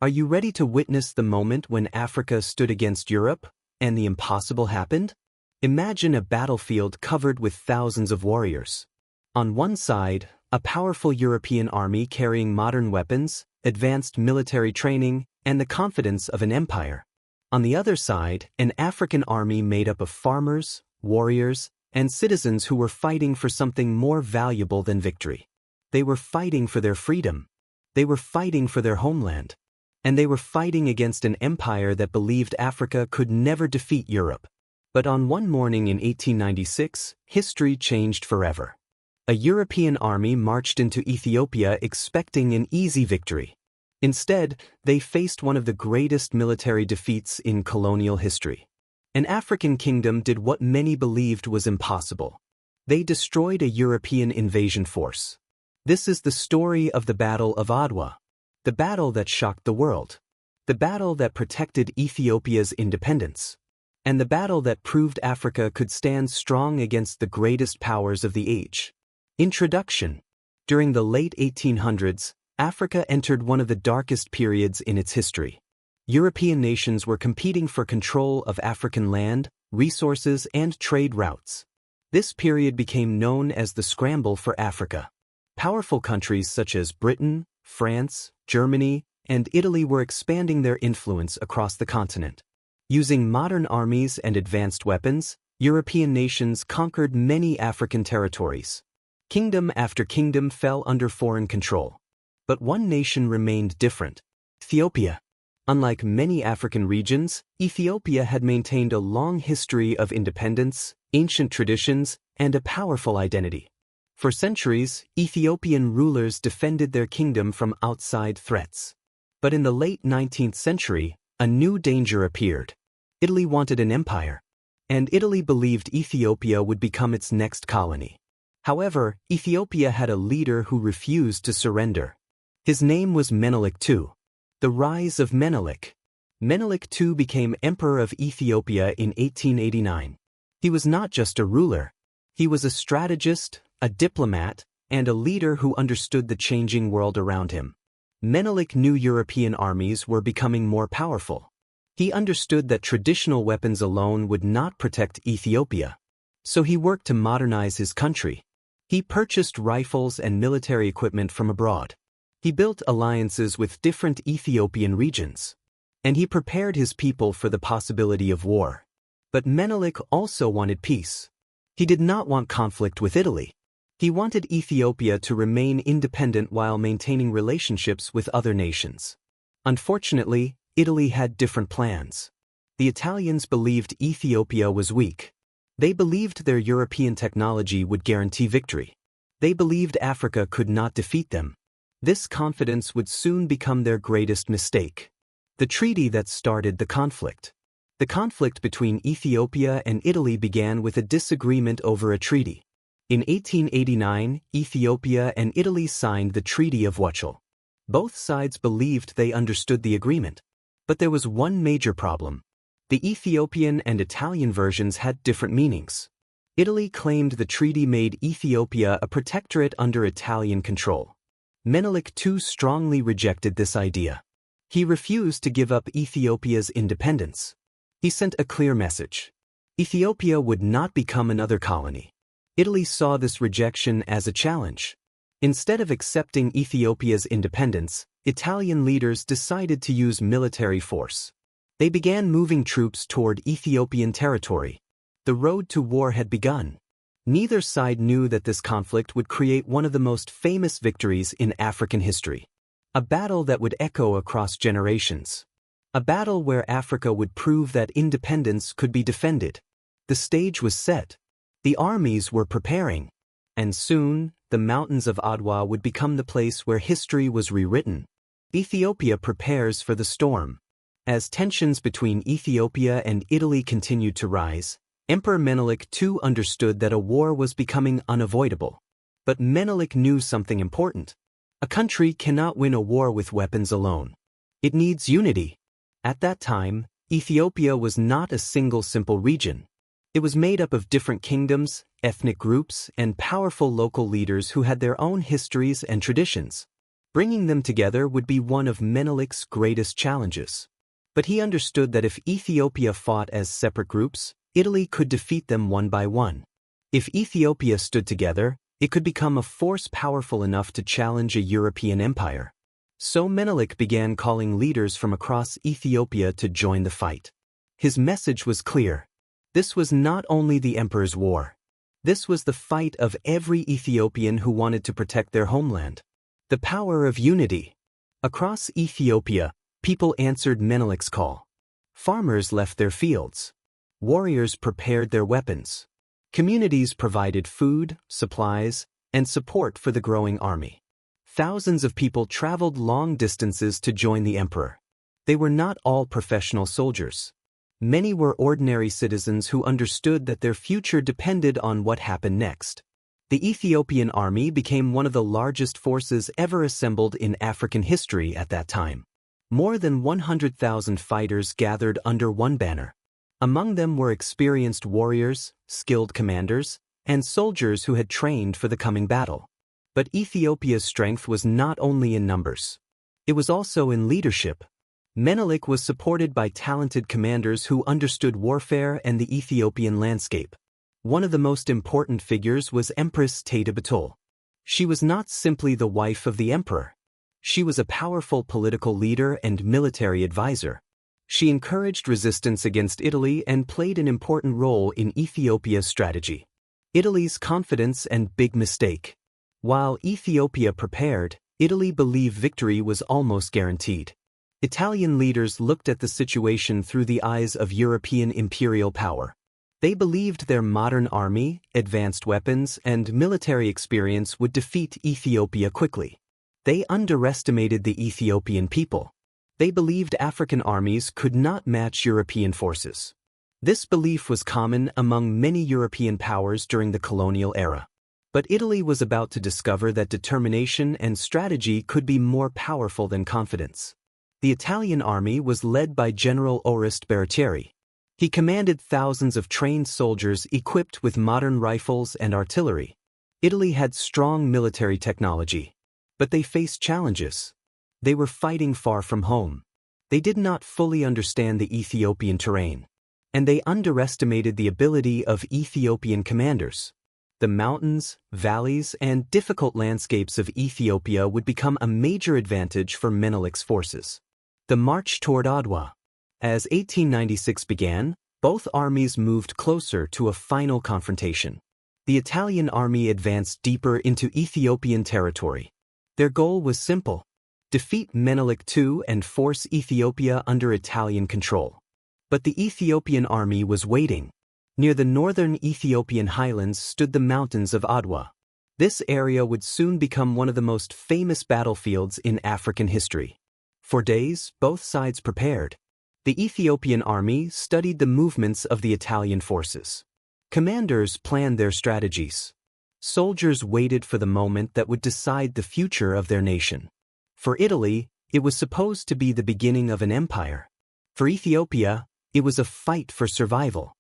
Are you ready to witness the moment when Africa stood against Europe, and the impossible happened? Imagine a battlefield covered with thousands of warriors. On one side, a powerful European army carrying modern weapons, advanced military training, and the confidence of an empire. On the other side, an African army made up of farmers, warriors, and citizens who were fighting for something more valuable than victory. They were fighting for their freedom. They were fighting for their homeland. And they were fighting against an empire that believed Africa could never defeat Europe. But on one morning in 1896, history changed forever. A European army marched into Ethiopia expecting an easy victory. Instead, they faced one of the greatest military defeats in colonial history. An African kingdom did what many believed was impossible. They destroyed a European invasion force. This is the story of the Battle of Adwa, the battle that shocked the world, the battle that protected Ethiopia's independence, and the battle that proved Africa could stand strong against the greatest powers of the age. Introduction. During the late 1800s, Africa entered one of the darkest periods in its history. European nations were competing for control of African land, resources, and trade routes. This period became known as the Scramble for Africa. Powerful countries such as Britain, France, Germany, and Italy were expanding their influence across the continent. Using modern armies and advanced weapons, European nations conquered many African territories. Kingdom after kingdom fell under foreign control. But one nation remained different: Ethiopia. Unlike many African regions, Ethiopia had maintained a long history of independence, ancient traditions, and a powerful identity. For centuries, Ethiopian rulers defended their kingdom from outside threats. But in the late 19th century, a new danger appeared. Italy wanted an empire, and Italy believed Ethiopia would become its next colony. However, Ethiopia had a leader who refused to surrender. His name was Menelik II. The rise of Menelik. Menelik II became Emperor of Ethiopia in 1889. He was not just a ruler. He was a strategist, a diplomat, and a leader who understood the changing world around him. Menelik knew European armies were becoming more powerful. He understood that traditional weapons alone would not protect Ethiopia. So he worked to modernize his country. He purchased rifles and military equipment from abroad. He built alliances with different Ethiopian regions. And he prepared his people for the possibility of war. But Menelik also wanted peace. He did not want conflict with Italy. He wanted Ethiopia to remain independent while maintaining relationships with other nations. Unfortunately, Italy had different plans. The Italians believed Ethiopia was weak. They believed their European technology would guarantee victory. They believed Africa could not defeat them. This confidence would soon become their greatest mistake. The treaty that started the conflict. The conflict between Ethiopia and Italy began with a disagreement over a treaty. In 1889, Ethiopia and Italy signed the Treaty of Wuchale. Both sides believed they understood the agreement. But there was one major problem. The Ethiopian and Italian versions had different meanings. Italy claimed the treaty made Ethiopia a protectorate under Italian control. Menelik II strongly rejected this idea. He refused to give up Ethiopia's independence. He sent a clear message. Ethiopia would not become another colony. Italy saw this rejection as a challenge. Instead of accepting Ethiopia's independence, Italian leaders decided to use military force. They began moving troops toward Ethiopian territory. The road to war had begun. Neither side knew that this conflict would create one of the most famous victories in African history. A battle that would echo across generations. A battle where Africa would prove that independence could be defended. The stage was set. The armies were preparing. And soon, the mountains of Adwa would become the place where history was rewritten. Ethiopia prepares for the storm. As tensions between Ethiopia and Italy continued to rise, Emperor Menelik II understood that a war was becoming unavoidable. But Menelik knew something important. A country cannot win a war with weapons alone. It needs unity. At that time, Ethiopia was not a single simple region. It was made up of different kingdoms, ethnic groups, and powerful local leaders who had their own histories and traditions. Bringing them together would be one of Menelik's greatest challenges. But he understood that if Ethiopia fought as separate groups, Italy could defeat them one by one. If Ethiopia stood together, it could become a force powerful enough to challenge a European empire. So Menelik began calling leaders from across Ethiopia to join the fight. His message was clear. This was not only the emperor's war. This was the fight of every Ethiopian who wanted to protect their homeland. The power of unity. Across Ethiopia, people answered Menelik's call. Farmers left their fields. Warriors prepared their weapons. Communities provided food, supplies, and support for the growing army. Thousands of people traveled long distances to join the emperor. They were not all professional soldiers. Many were ordinary citizens who understood that their future depended on what happened next. The Ethiopian army became one of the largest forces ever assembled in African history at that time. More than 100,000 fighters gathered under one banner. Among them were experienced warriors, skilled commanders, and soldiers who had trained for the coming battle. But Ethiopia's strength was not only in numbers. It was also in leadership. Menelik was supported by talented commanders who understood warfare and the Ethiopian landscape. One of the most important figures was Empress Taytu Betul. She was not simply the wife of the emperor. She was a powerful political leader and military advisor. She encouraged resistance against Italy and played an important role in Ethiopia's strategy. Italy's confidence and big mistake. While Ethiopia prepared, Italy believed victory was almost guaranteed. Italian leaders looked at the situation through the eyes of European imperial power. They believed their modern army, advanced weapons, and military experience would defeat Ethiopia quickly. They underestimated the Ethiopian people. They believed African armies could not match European forces. This belief was common among many European powers during the colonial era. But Italy was about to discover that determination and strategy could be more powerful than confidence. The Italian army was led by General Oreste Baratieri. He commanded thousands of trained soldiers equipped with modern rifles and artillery. Italy had strong military technology. But they faced challenges. They were fighting far from home. They did not fully understand the Ethiopian terrain. And they underestimated the ability of Ethiopian commanders. The mountains, valleys, and difficult landscapes of Ethiopia would become a major advantage for Menelik's forces. The march toward Adwa. As 1896 began, both armies moved closer to a final confrontation. The Italian army advanced deeper into Ethiopian territory. Their goal was simple: defeat Menelik II and force Ethiopia under Italian control. But the Ethiopian army was waiting. Near the northern Ethiopian highlands stood the mountains of Adwa. This area would soon become one of the most famous battlefields in African history. For days, both sides prepared. The Ethiopian army studied the movements of the Italian forces. Commanders planned their strategies. Soldiers waited for the moment that would decide the future of their nation. For Italy, it was supposed to be the beginning of an empire. For Ethiopia, it was a fight for survival.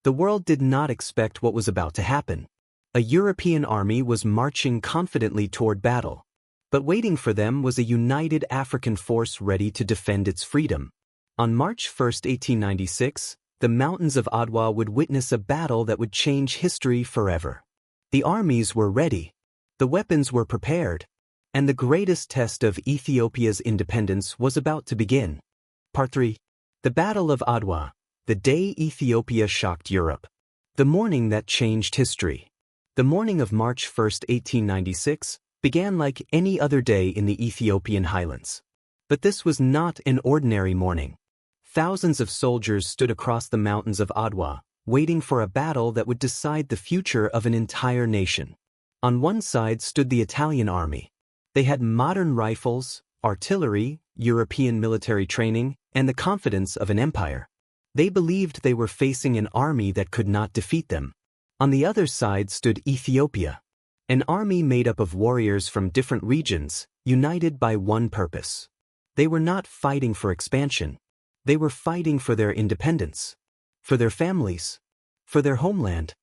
The world did not expect what was about to happen. A European army was marching confidently toward battle. But waiting for them was a united African force ready to defend its freedom. On March 1, 1896, the mountains of Adwa would witness a battle that would change history forever. The armies were ready. The weapons were prepared. And the greatest test of Ethiopia's independence was about to begin. Part 3. The Battle of Adwa. The day Ethiopia shocked Europe. The morning that changed history. The morning of March 1, 1896, began like any other day in the Ethiopian highlands. But this was not an ordinary morning. Thousands of soldiers stood across the mountains of Adwa, waiting for a battle that would decide the future of an entire nation. On one side stood the Italian army. They had modern rifles, artillery, European military training, and the confidence of an empire. They believed they were facing an army that could not defeat them. On the other side stood Ethiopia, an army made up of warriors from different regions, united by one purpose. They were not fighting for expansion. They were fighting for their independence, for their families, for their homeland.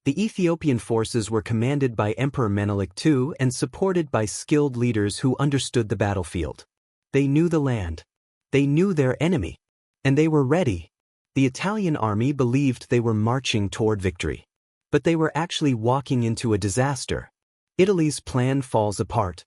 The Ethiopian forces were commanded by Emperor Menelik II and supported by skilled leaders who understood the battlefield. They knew the land. They knew their enemy. And they were ready. The Italian army believed they were marching toward victory. But they were actually walking into a disaster. Italy's plan falls apart.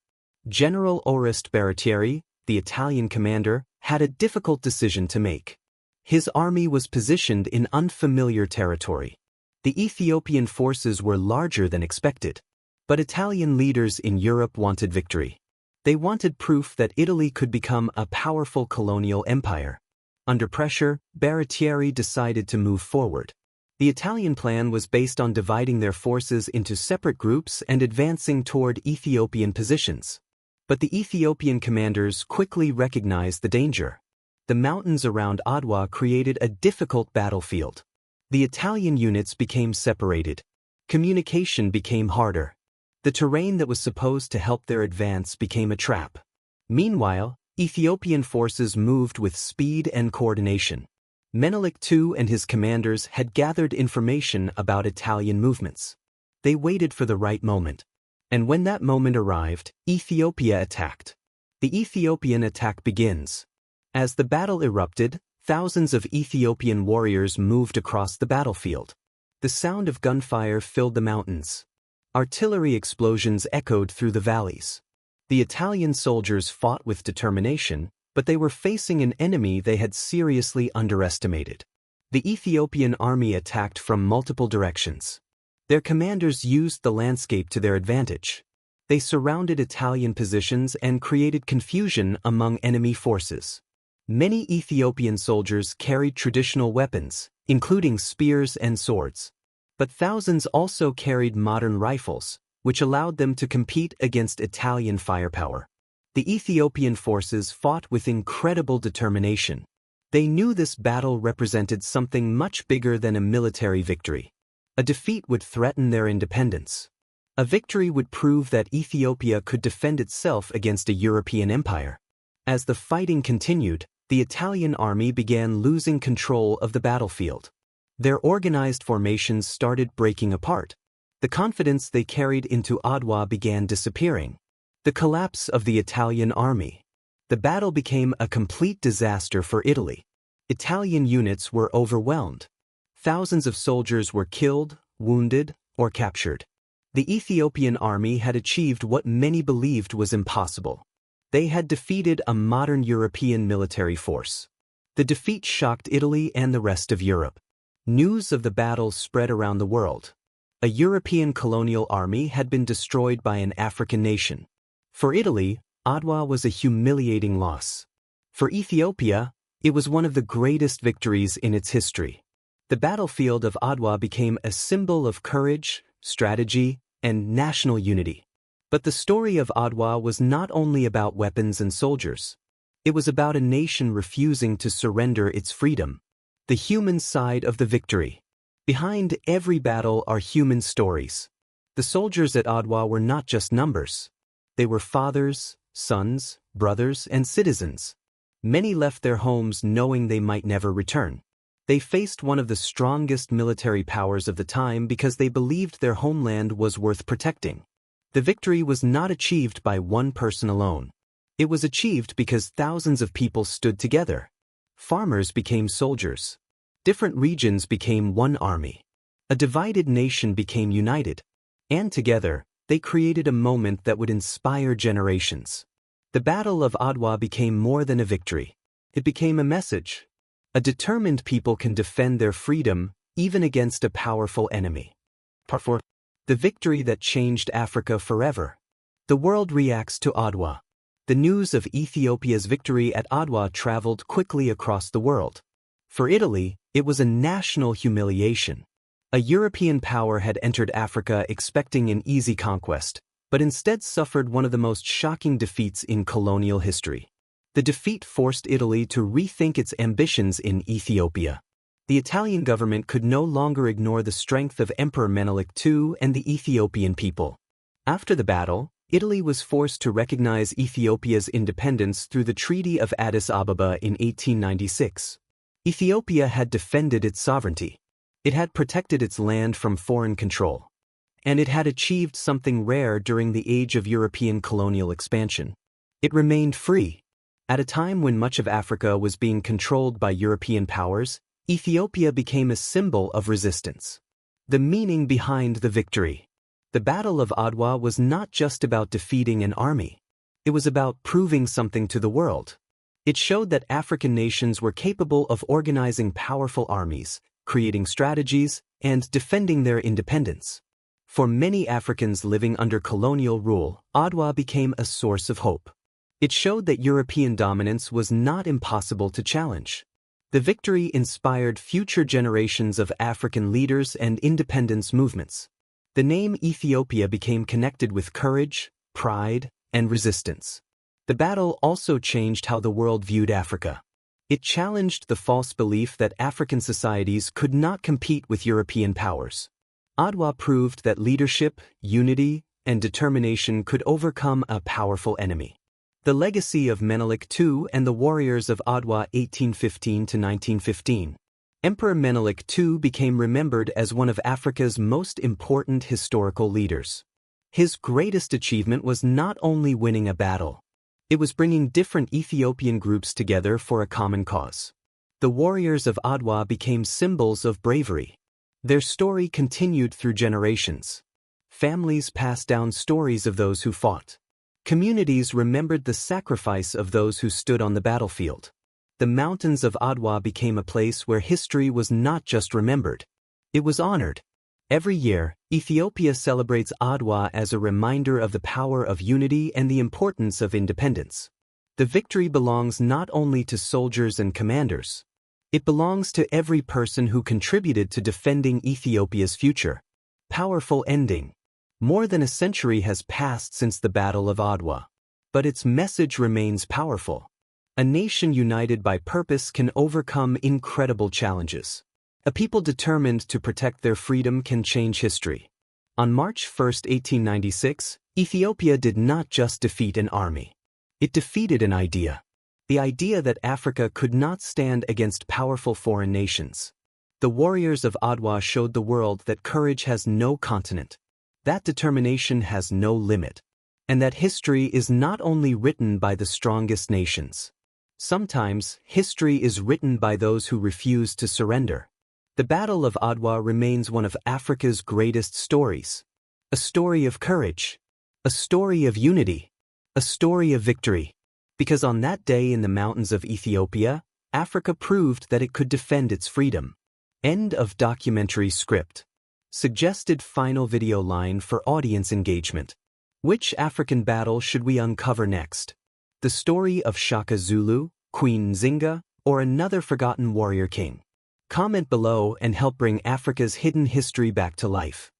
General Oreste Baratieri, the Italian commander, had a difficult decision to make. His army was positioned in unfamiliar territory. The Ethiopian forces were larger than expected. But Italian leaders in Europe wanted victory. They wanted proof that Italy could become a powerful colonial empire. Under pressure, Baratieri decided to move forward. The Italian plan was based on dividing their forces into separate groups and advancing toward Ethiopian positions. But the Ethiopian commanders quickly recognized the danger. The mountains around Adwa created a difficult battlefield. The Italian units became separated. Communication became harder. The terrain that was supposed to help their advance became a trap. Meanwhile, Ethiopian forces moved with speed and coordination. Menelik II and his commanders had gathered information about Italian movements. They waited for the right moment. And when that moment arrived, Ethiopia attacked. The Ethiopian attack begins. As the battle erupted, thousands of Ethiopian warriors moved across the battlefield. The sound of gunfire filled the mountains. Artillery explosions echoed through the valleys. The Italian soldiers fought with determination, but they were facing an enemy they had seriously underestimated. The Ethiopian army attacked from multiple directions. Their commanders used the landscape to their advantage. They surrounded Italian positions and created confusion among enemy forces. Many Ethiopian soldiers carried traditional weapons, including spears and swords. But thousands also carried modern rifles, which allowed them to compete against Italian firepower. The Ethiopian forces fought with incredible determination. They knew this battle represented something much bigger than a military victory. A defeat would threaten their independence. A victory would prove that Ethiopia could defend itself against a European empire. As the fighting continued, the Italian army began losing control of the battlefield. Their organized formations started breaking apart. The confidence they carried into Adwa began disappearing. The collapse of the Italian army. The battle became a complete disaster for Italy. Italian units were overwhelmed. Thousands of soldiers were killed, wounded, or captured. The Ethiopian army had achieved what many believed was impossible. They had defeated a modern European military force. The defeat shocked Italy and the rest of Europe. News of the battle spread around the world. A European colonial army had been destroyed by an African nation. For Italy, Adwa was a humiliating loss. For Ethiopia, it was one of the greatest victories in its history. The battlefield of Adwa became a symbol of courage, strategy, and national unity. But the story of Adwa was not only about weapons and soldiers. It was about a nation refusing to surrender its freedom. The human side of the victory. Behind every battle are human stories. The soldiers at Adwa were not just numbers. They were fathers, sons, brothers, and citizens. Many left their homes knowing they might never return. They faced one of the strongest military powers of the time because they believed their homeland was worth protecting. The victory was not achieved by one person alone. It was achieved because thousands of people stood together. Farmers became soldiers. Different regions became one army. A divided nation became united. And together, they created a moment that would inspire generations. The Battle of Adwa became more than a victory. It became a message. A determined people can defend their freedom, even against a powerful enemy. Part 4. The victory that changed Africa forever. The world reacts to Adwa. The news of Ethiopia's victory at Adwa traveled quickly across the world. For Italy, it was a national humiliation. A European power had entered Africa expecting an easy conquest, but instead suffered one of the most shocking defeats in colonial history. The defeat forced Italy to rethink its ambitions in Ethiopia. The Italian government could no longer ignore the strength of Emperor Menelik II and the Ethiopian people. After the battle, Italy was forced to recognize Ethiopia's independence through the Treaty of Addis Ababa in 1896. Ethiopia had defended its sovereignty. It had protected its land from foreign control. And it had achieved something rare during the age of European colonial expansion. It remained free. At a time when much of Africa was being controlled by European powers, Ethiopia became a symbol of resistance. The meaning behind the victory. The Battle of Adwa was not just about defeating an army. It was about proving something to the world. It showed that African nations were capable of organizing powerful armies, creating strategies, and defending their independence. For many Africans living under colonial rule, Adwa became a source of hope. It showed that European dominance was not impossible to challenge. The victory inspired future generations of African leaders and independence movements. The name Ethiopia became connected with courage, pride, and resistance. The battle also changed how the world viewed Africa. It challenged the false belief that African societies could not compete with European powers. Adwa proved that leadership, unity, and determination could overcome a powerful enemy. The legacy of Menelik II and the warriors of Adwa 1815 to 1915. Emperor Menelik II became remembered as one of Africa's most important historical leaders. His greatest achievement was not only winning a battle. It was bringing different Ethiopian groups together for a common cause. The warriors of Adwa became symbols of bravery. Their story continued through generations. Families passed down stories of those who fought. Communities remembered the sacrifice of those who stood on the battlefield. The mountains of Adwa became a place where history was not just remembered. It was honored. Every year, Ethiopia celebrates Adwa as a reminder of the power of unity and the importance of independence. The victory belongs not only to soldiers and commanders. It belongs to every person who contributed to defending Ethiopia's future. Powerful ending. More than a century has passed since the Battle of Adwa. But its message remains powerful. A nation united by purpose can overcome incredible challenges. A people determined to protect their freedom can change history. On March 1, 1896, Ethiopia did not just defeat an army. It defeated an idea. The idea that Africa could not stand against powerful foreign nations. The warriors of Adwa showed the world that courage has no continent, that determination has no limit, and that history is not only written by the strongest nations. Sometimes, history is written by those who refuse to surrender. The Battle of Adwa remains one of Africa's greatest stories. A story of courage. A story of unity. A story of victory. Because on that day in the mountains of Ethiopia, Africa proved that it could defend its freedom. End of documentary script. Suggested final video line for audience engagement. Which African battle should we uncover next? The story of Shaka Zulu, Queen Nzinga, or another forgotten warrior king? Comment below and help bring Africa's hidden history back to life.